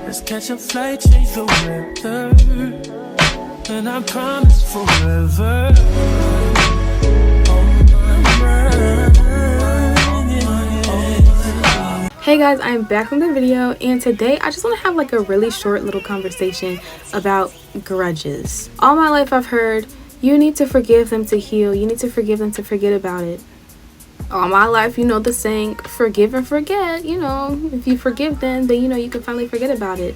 Let's catch a flight, change the weather, and I promise forever. Hey guys, I'm back from the video, and today I just want to have like a really short little conversation about grudges. All my life I've heard, you need to forgive them to heal, you need to forgive them to forget about it. All my life, you know the saying, forgive and forget. You know, if you forgive them, then you know you can finally forget about it.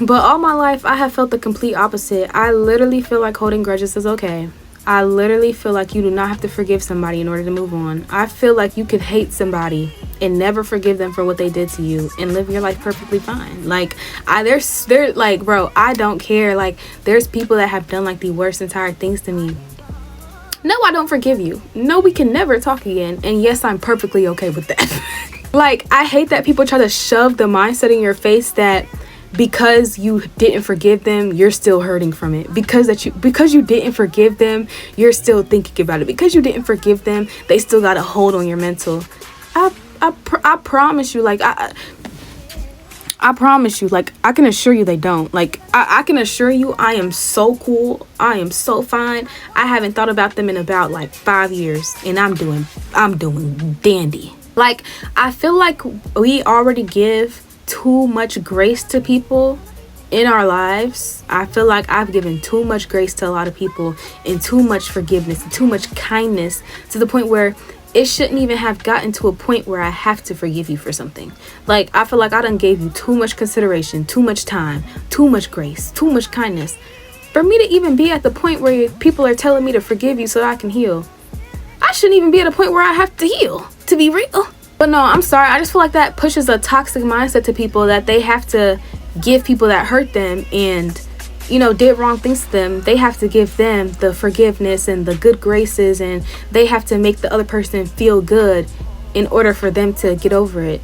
But all my life I have felt the complete opposite. I literally feel like holding grudges is okay. I literally feel like you do not have to forgive somebody in order to move on. I feel like you could hate somebody and never forgive them for what they did to you and live your life perfectly fine. Like, there's like, bro, I don't care. Like, there's people that have done like the worst entire things to me. No, I don't forgive you. No, we can never talk again. And yes, I'm perfectly okay with that. Like, I hate that people try to shove the mindset in your face that because you didn't forgive them, you're still hurting from it. Because you didn't forgive them, you're still thinking about it. Because you didn't forgive them, they still got a hold on your mental. I promise you, like, I promise you, like, I can assure you they don't. Like, I can assure you I am so cool. I am so fine. I haven't thought about them in about like 5 years, and I'm doing dandy. Like, I feel like we already give too much grace to people in our lives. I feel like I've given too much grace to a lot of people and too much forgiveness and too much kindness to the point where it shouldn't even have gotten to a point where I have to forgive you for something. Like, I feel like I done gave you too much consideration, too much time, too much grace, too much kindness for me to even be at the point where people are telling me to forgive you so that I can heal. I shouldn't even be at a point where I have to heal, to be real. But no, I'm sorry. I just feel like that pushes a toxic mindset to people that they have to give people that hurt them and, you know, did wrong things to them. They have to give them the forgiveness and the good graces, and they have to make the other person feel good in order for them to get over it.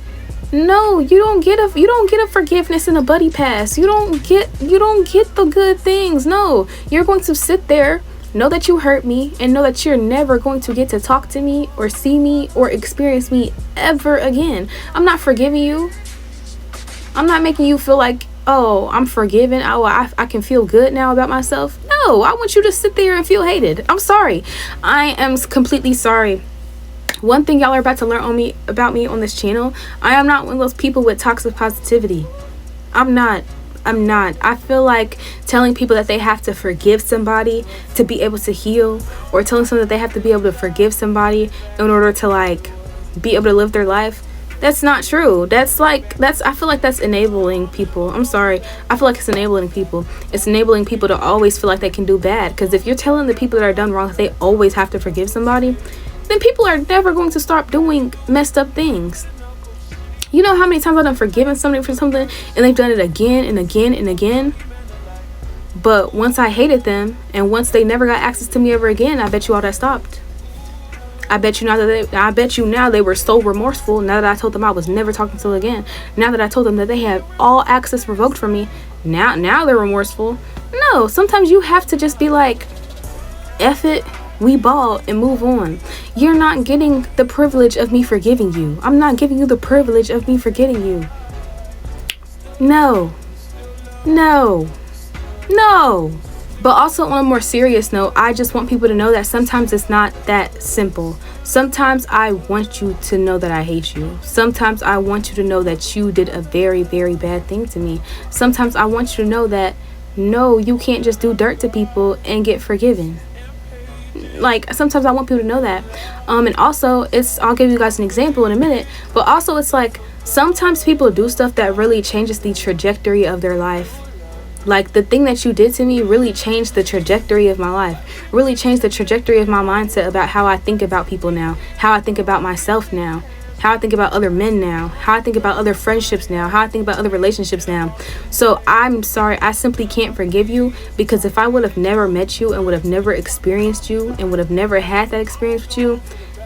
No, you don't get a forgiveness and a buddy pass. You don't get the good things. No, you're going to sit there, know that you hurt me, and know that you're never going to get to talk to me or see me or experience me ever again. I'm not forgiving you. I'm not making you feel like, oh, I'm forgiven. Oh, I can feel good now about myself. No, I want you to sit there and feel hated. I'm sorry. I am completely sorry. One thing y'all are about to learn about me on this channel, I am not one of those people with toxic positivity. I'm not. I feel like telling people that they have to forgive somebody to be able to heal, or telling someone that they have to be able to forgive somebody in order to like be able to live their life, that's not true. I feel like that's enabling people. I'm sorry. I feel like it's enabling people. It's enabling people to always feel like they can do bad. Because if you're telling the people that are done wrong that they always have to forgive somebody, then people are never going to stop doing messed up things. You know how many times I've done forgiven somebody for something and they've done it again and again and again? But once I hated them and once they never got access to me ever again, I bet you all that stopped. I bet you now they were so remorseful now that I told them I was never talking to them again. Now that I told them that they had all access revoked from me, now they're remorseful. No, sometimes you have to just be like, F it, we ball, and move on. You're not getting the privilege of me forgiving you. I'm not giving you the privilege of me forgetting you. No. But also, on a more serious note, I just want people to know that sometimes it's not that simple. Sometimes I want you to know that I hate you. Sometimes I want you to know that you did a very, very bad thing to me. Sometimes I want you to know that, no, you can't just do dirt to people and get forgiven. Like, sometimes I want people to know that. And also, I'll give you guys an example in a minute, but also it's like, sometimes people do stuff that really changes the trajectory of their life. Like, the thing that you did to me really changed the trajectory of my life, really changed the trajectory of my mindset about how I think about people now, how I think about myself now, how I think about other men now, how I think about other friendships now, how I think about other relationships now. So I'm sorry, I simply can't forgive you, because if I would have never met you and would have never experienced you and would have never had that experience with you,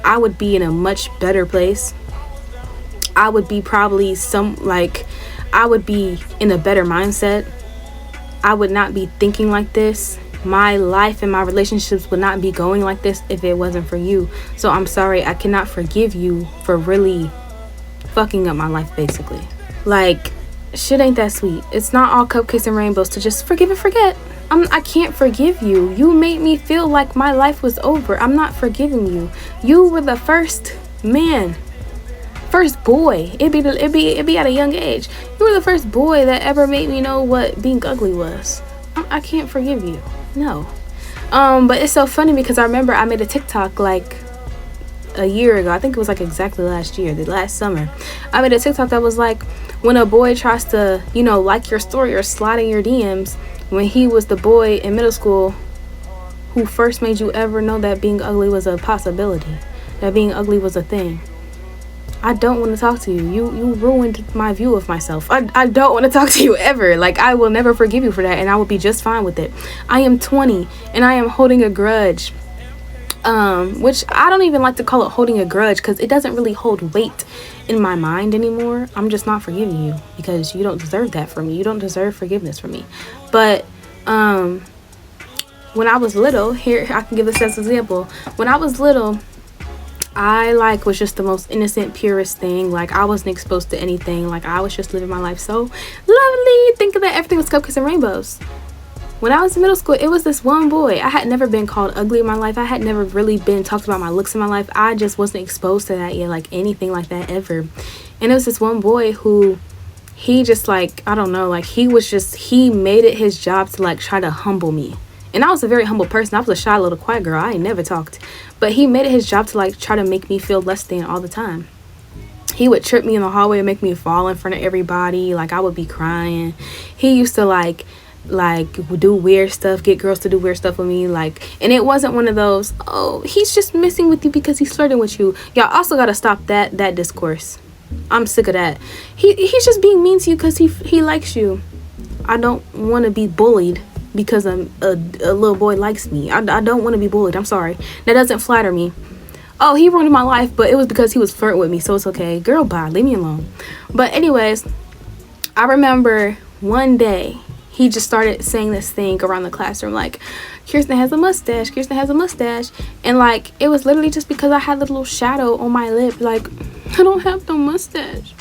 I would be in a much better place. I would be probably I would be in a better mindset. I would not be thinking like this. My life and my relationships would not be going like this if it wasn't for you. So I'm sorry, I cannot forgive you for really fucking up my life, basically. Like, shit ain't that sweet. It's not all cupcakes and rainbows to just forgive and forget. I can't forgive you. You made me feel like my life was over. I'm not forgiving you. You were the first man, first boy. It'd be at a young age. You were the first boy that ever made me know what being ugly was. I can't forgive you. No. But it's so funny because I remember I made a TikTok like a year ago. I think it was like exactly last year, the last summer. I made a TikTok that was like, when a boy tries to, like your story or slide in your DMs, when he was the boy in middle school who first made you ever know that being ugly was a possibility, that being ugly was a thing. I don't want to talk to you. You ruined my view of myself. I don't want to talk to you ever. Like, I will never forgive you for that, and I will be just fine with it. I am 20 and I am holding a grudge. Which I don't even like to call it holding a grudge, because it doesn't really hold weight in my mind anymore. I'm just not forgiving you because you don't deserve that from me. You don't deserve forgiveness from me. But when I was little, here I can give this as an example. When I was little, I was just the most innocent, purest thing. Like, I wasn't exposed to anything. Like, I was just living my life so lovely, thinking that everything was cupcakes and rainbows. When I was in middle school, it was this one boy. I had never been called ugly in my life. I had never really been talked about my looks in my life. I just wasn't exposed to that yet, like anything like that ever. And it was this one boy who, he just I don't know, he made it his job to try to humble me. And I was a very humble person. I was a shy little quiet girl. I ain't never talked. But he made it his job to try to make me feel less than all the time. He would trip me in the hallway and make me fall in front of everybody. I would be crying. He used to do weird stuff, get girls to do weird stuff with me, and it wasn't one of those, oh, he's just messing with you because he's flirting with you. Y'all also gotta stop that discourse. I'm sick of that. He's just being mean to you because he likes you. I don't want to be bullied because a little boy likes me. I don't want to be bullied. I'm sorry. That doesn't flatter me. Oh, he ruined my life, but it was because he was flirting with me, so it's okay. Girl, bye, leave me alone. But anyways, I remember one day he just started saying this thing around the classroom, Kiersten has a mustache, Kiersten has a mustache. And it was literally just because I had a little shadow on my lip. I don't have no mustache.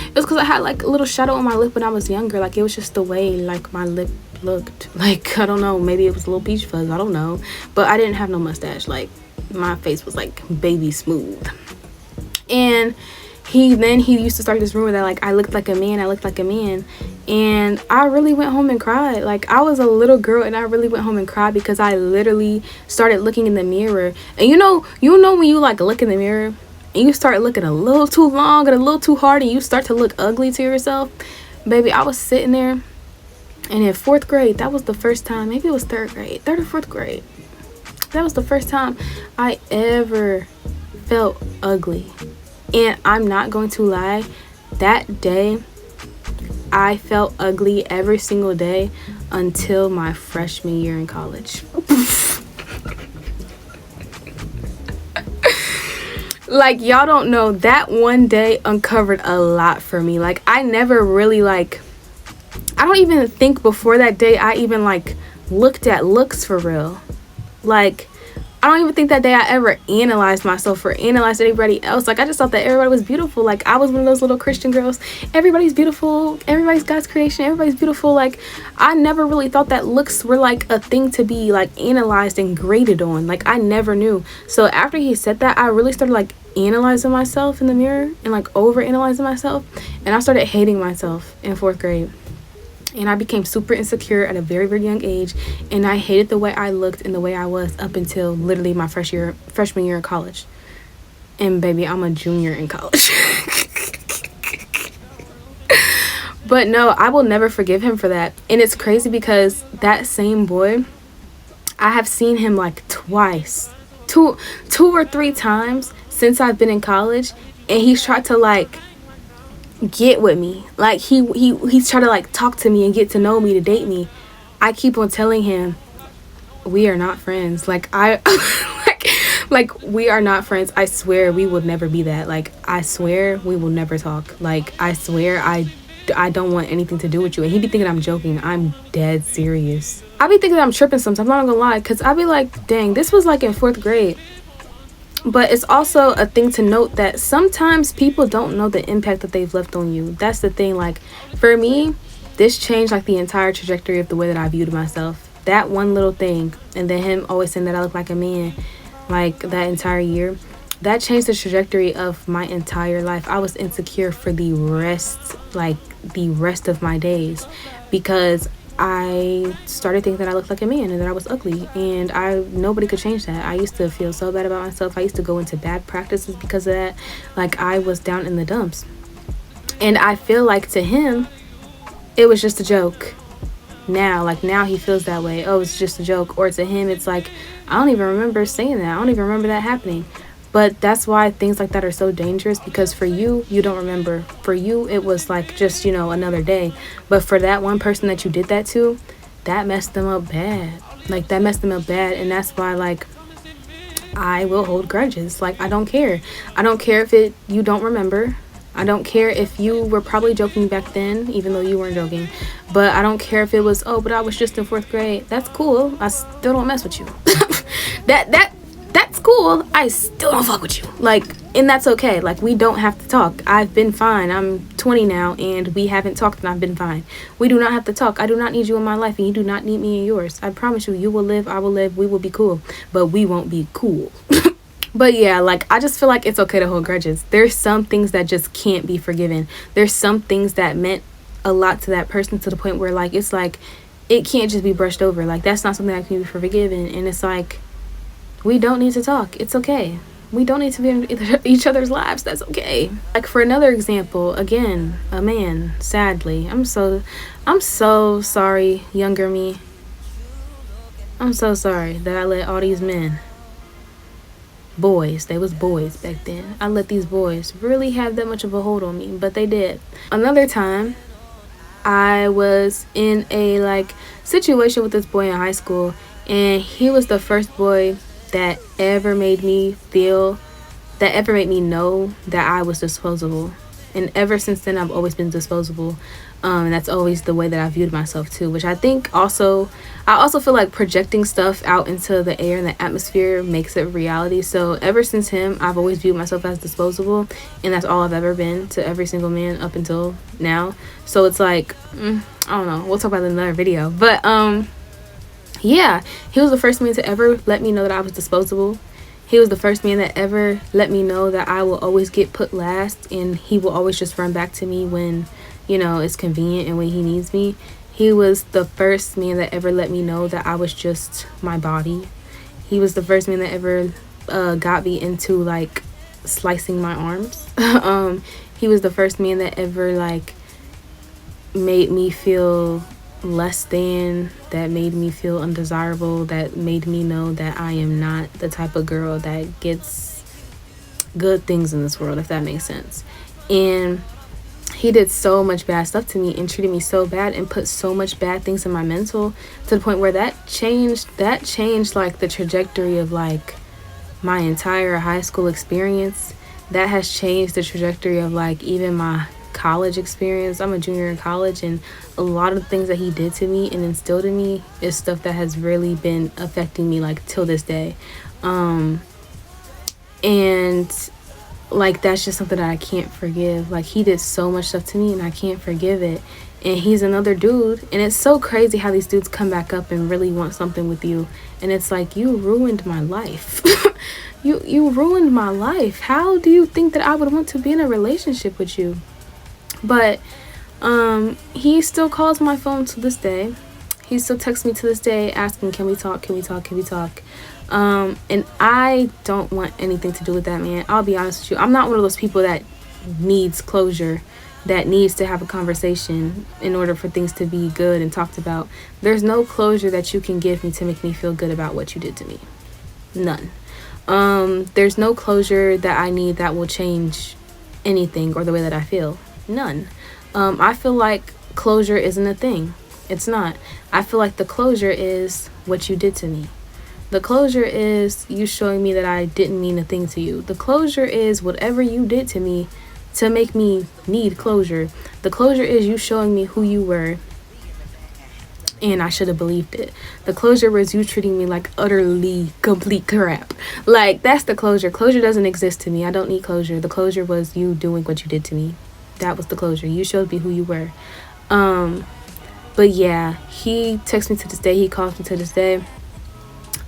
It was because I had a little shadow on my lip when I was younger. It was just the way my lip looked. I don't know, maybe it was a little peach fuzz, I don't know. But I didn't have no mustache. My face was baby smooth. And he used to start this rumor that I looked like a man, and I really went home and cried. I was a little girl and I really went home and cried because I literally started looking in the mirror. And you know when you look in the mirror and you start looking a little too long and a little too hard and you start to look ugly to yourself. Baby, I was sitting there, and in 4th grade, that was the first time, maybe it was 3rd or 4th grade, that was the first time I ever felt ugly. And I'm not going to lie, that day I felt ugly every single day until my freshman year in college. Y'all don't know, that one day uncovered a lot for me. I never really I don't even think before that day I even looked at looks for real. I don't even think that day I ever analyzed myself or analyzed anybody else. I just thought that everybody was beautiful. I was one of those little Christian girls. Everybody's beautiful. Everybody's God's creation. Everybody's beautiful. I never really thought that looks were a thing to be analyzed and graded on. I never knew. So after he said that, I really started analyzing myself in the mirror and over analyzing myself. And I started hating myself in 4th grade. And I became super insecure at a very, very young age. And I hated the way I looked and the way I was up until literally my freshman year in college. And baby, I'm a junior in college. But no, I will never forgive him for that. And it's crazy because that same boy, I have seen him twice. Two or three times since I've been in college. And he's tried to get with me. He's trying to talk to me and get to know me, to date me. I keep on telling him we are not friends. We are not friends. I swear we will never be that. I swear we will never talk. I swear I don't want anything to do with you. And he be thinking I'm joking. I'm dead serious. I be thinking that I'm tripping sometimes. I'm not gonna lie, because I be dang, this was in 4th grade. But it's also a thing to note that sometimes people don't know the impact that they've left on you. That's the thing. Like, for me, this changed like the entire trajectory of the way that I viewed myself. That one little thing, and then him always saying that I look like a man, like that entire year, that changed the trajectory of my entire life. I was insecure for the rest of my days, because I started thinking that I looked like a man and that I was ugly, and nobody could change that. I used to feel so bad about myself. I used to go into bad practices because of that. Like, I was down in the dumps, and I feel like to him it was just a joke. Now he feels that way. Oh, it's just a joke. Or to him it's like, I don't even remember saying that. I don't even remember that happening. But that's why things like that are so dangerous, because for you don't remember. For you, it was like just, another day. But for that one person that you did that to, that messed them up bad. Like, that messed them up bad. And that's why, like, I will hold grudges. Like, I don't care. I don't care if you don't remember. I don't care if you were probably joking back then, even though you weren't joking. But I don't care if it was, oh, but I was just in 4th grade. That's cool. I still don't mess with you. That's cool. I still don't fuck with you. Like, and that's okay. Like, we don't have to talk. I've been fine. I'm 20 now, and we haven't talked, and I've been fine. We do not have to talk. I do not need you in my life, and you do not need me in yours. I promise you, you will live, I will live, we will be cool. But we won't be cool. But yeah, like, I just feel like it's okay to hold grudges. There's some things that just can't be forgiven. There's some things that meant a lot to that person, to the point where, like, it's like, it can't just be brushed over. Like, that's not something that can be forgiven. And it's like, we don't need to talk. It's okay. We don't need to be in each other's lives. That's okay. Like, for another example, again, a man, sadly. I'm so sorry, younger me. I'm so sorry that I let all these men, boys, they was boys back then, I let these boys really have that much of a hold on me, but they did. Another time, I was in a, like, situation with this boy in high school, and he was the first boy that ever made me know that I was disposable. And ever since then, I've always been disposable. And that's always the way that I viewed myself too, which I think I also feel like projecting stuff out into the air and the atmosphere makes it reality. So ever since him, I've always viewed myself as disposable, and that's all I've ever been to every single man up until now. So it's like, I don't know, we'll talk about it in another video. But yeah, he was the first man to ever let me know that I was disposable. He was the first man that ever let me know that I will always get put last, and he will always just run back to me when, it's convenient and when he needs me. He was the first man that ever let me know that I was just my body. He was the first man that ever got me into, like, slicing my arms. He was the first man that ever, like, made me feel less than, that made me feel undesirable, that made me know that I am not the type of girl that gets good things in this world, if that makes sense. And he did so much bad stuff to me and treated me so bad and put so much bad things in my mental, to the point where that changed like the trajectory of, like, my entire high school experience. That has changed the trajectory of, like, even my college experience. I'm a junior in college, and a lot of the things that he did to me and instilled in me is stuff that has really been affecting me, like, till this day. And, like, that's just something that I can't forgive. Like, he did so much stuff to me and I can't forgive it. And he's another dude, and it's so crazy how these dudes come back up and really want something with you, and it's like, you ruined my life. you ruined my life. How do you think that I would want to be in a relationship with you? But he still calls my phone to this day. He still texts me to this day asking, can we talk? And I don't want anything to do with that man. I'll be honest with you. I'm not one of those people that needs closure, that needs to have a conversation in order for things to be good and talked about. There's no closure that you can give me to make me feel good about what you did to me. None. There's no closure that I need that will change anything or the way that I feel. None. I feel like closure isn't a thing. It's not. I feel like the closure is what you did to me. The closure is you showing me that I didn't mean a thing to you. The closure is whatever you did to me to make me need closure. The closure is you showing me who you were and I should have believed it. The closure was you treating me like utterly complete crap. Like, that's the closure. Closure doesn't exist to me. I don't need closure. The closure was you doing what you did to me. That was the closure. You showed me who you were. But yeah, he texts me to this day. He calls me to this day.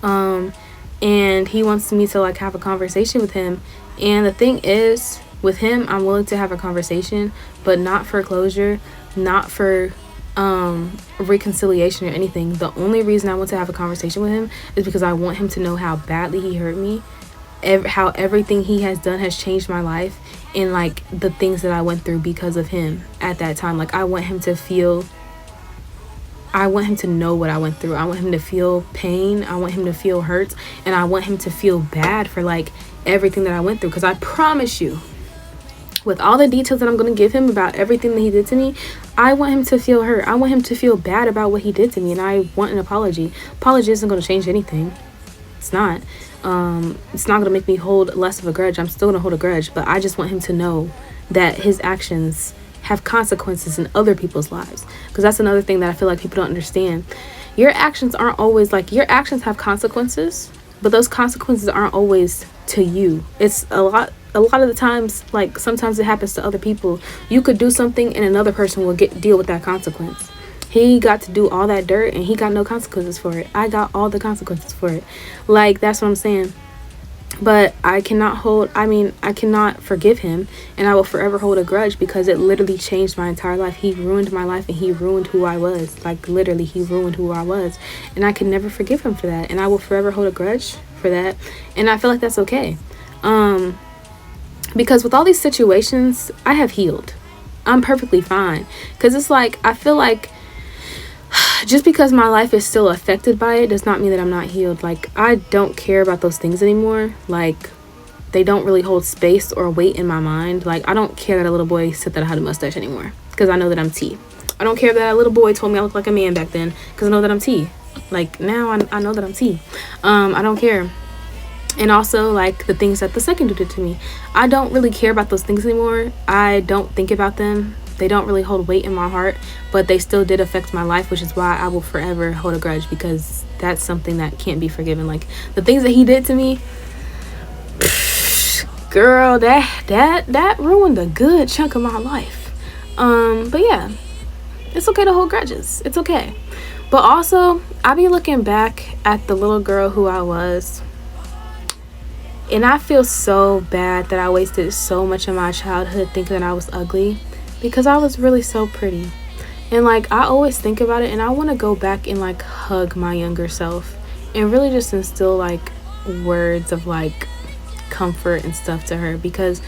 And he wants me to like have a conversation with him. And the thing is, with him, I'm willing to have a conversation, but not for closure, not for reconciliation or anything. The only reason I want to have a conversation with him is because I want him to know how badly he hurt me, how everything he has done has changed my life, and like the things that I went through because of him at that time. Like, I want him to know what I went through. I want him to feel pain. I want him to feel hurt, and I want him to feel bad for like everything that I went through. Because I promise you, with all the details that I'm going to give him about everything that he did to me, I want him to feel hurt. I want him to feel bad about what he did to me, and I want an apology. Apology isn't going to change anything. It's not. It's not going to make me hold less of a grudge. I'm still going to hold a grudge, but I just want him to know that his actions have consequences in other people's lives. Because that's another thing that I feel like people don't understand. Your actions aren't always like, your actions have consequences, but those consequences aren't always to you. It's a lot of the times, like sometimes it happens to other people. You could do something and another person will deal with that consequence. He got to do all that dirt and he got no consequences for it. I got all the consequences for it. Like, that's what I'm saying. But I cannot forgive him, and I will forever hold a grudge because it literally changed my entire life. He ruined my life and he ruined who I was. Like, literally, he ruined who I was. And I can never forgive him for that. And I will forever hold a grudge for that. And I feel like that's okay. Because with all these situations, I have healed. I'm perfectly fine. Because it's like, I feel like just because my life is still affected by it does not mean that I'm not healed. Like, I don't care about those things anymore. Like, they don't really hold space or weight in my mind. Like, I don't care that a little boy said that I had a mustache anymore, because I know that I'm T. I don't care that a little boy told me I looked like a man back then, because I know that I'm T. Like, now I know that I'm T. I don't care. And also, like, the things that the second dude did to me, I don't really care about those things anymore. I don't think about them. They don't really hold weight in my heart, but they still did affect my life, which is why I will forever hold a grudge, because that's something that can't be forgiven. Like, the things that he did to me, girl, that ruined a good chunk of my life. But yeah, it's okay to hold grudges. It's okay. But also, I be looking back at the little girl who I was, and I feel so bad that I wasted so much of my childhood thinking that I was ugly, because I was really so pretty. And like, I always think about it, and I want to go back and like hug my younger self and really just instill like words of like comfort and stuff to her, because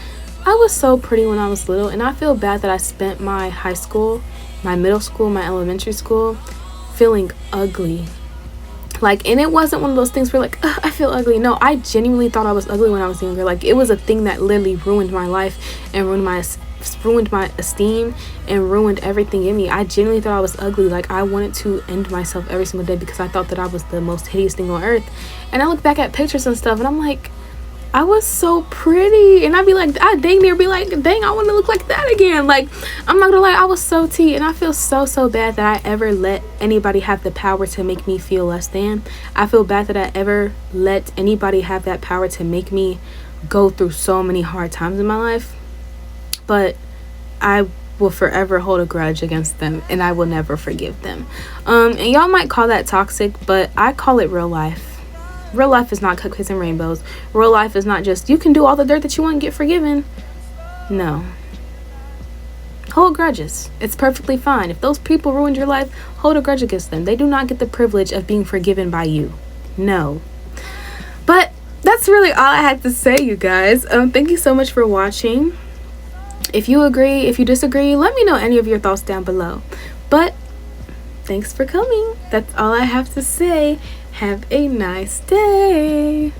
I was so pretty when I was little, and I feel bad that I spent my high school, my middle school, my elementary school feeling ugly. Like, and it wasn't one of those things where like, I feel ugly. No, I genuinely thought I was ugly when I was younger. Like, it was a thing that literally ruined my life and ruined my esteem and ruined everything in me. I genuinely thought I was ugly. Like, I wanted to end myself every single day because I thought that I was the most hideous thing on earth. And I look back at pictures and stuff, and I'm like, I was so pretty. And I'd be like, I dang near be like, dang, I want to look like that again. Like, I'm not gonna lie, I was so T. And I feel so bad that I ever let anybody have the power to make me feel less than. I feel bad that I ever let anybody have that power to make me go through so many hard times in my life. But I will forever hold a grudge against them, and I will never forgive them. And y'all might call that toxic, but I call it real life. Real life is not cupcakes and rainbows. Real life is not just, you can do all the dirt that you want and get forgiven. No. Hold grudges. It's perfectly fine. If those people ruined your life, hold a grudge against them. They do not get the privilege of being forgiven by you. No. But that's really all I had to say, you guys. Thank you so much for watching. If you agree, if you disagree, let me know any of your thoughts down below. But thanks for coming. That's all I have to say. Have a nice day.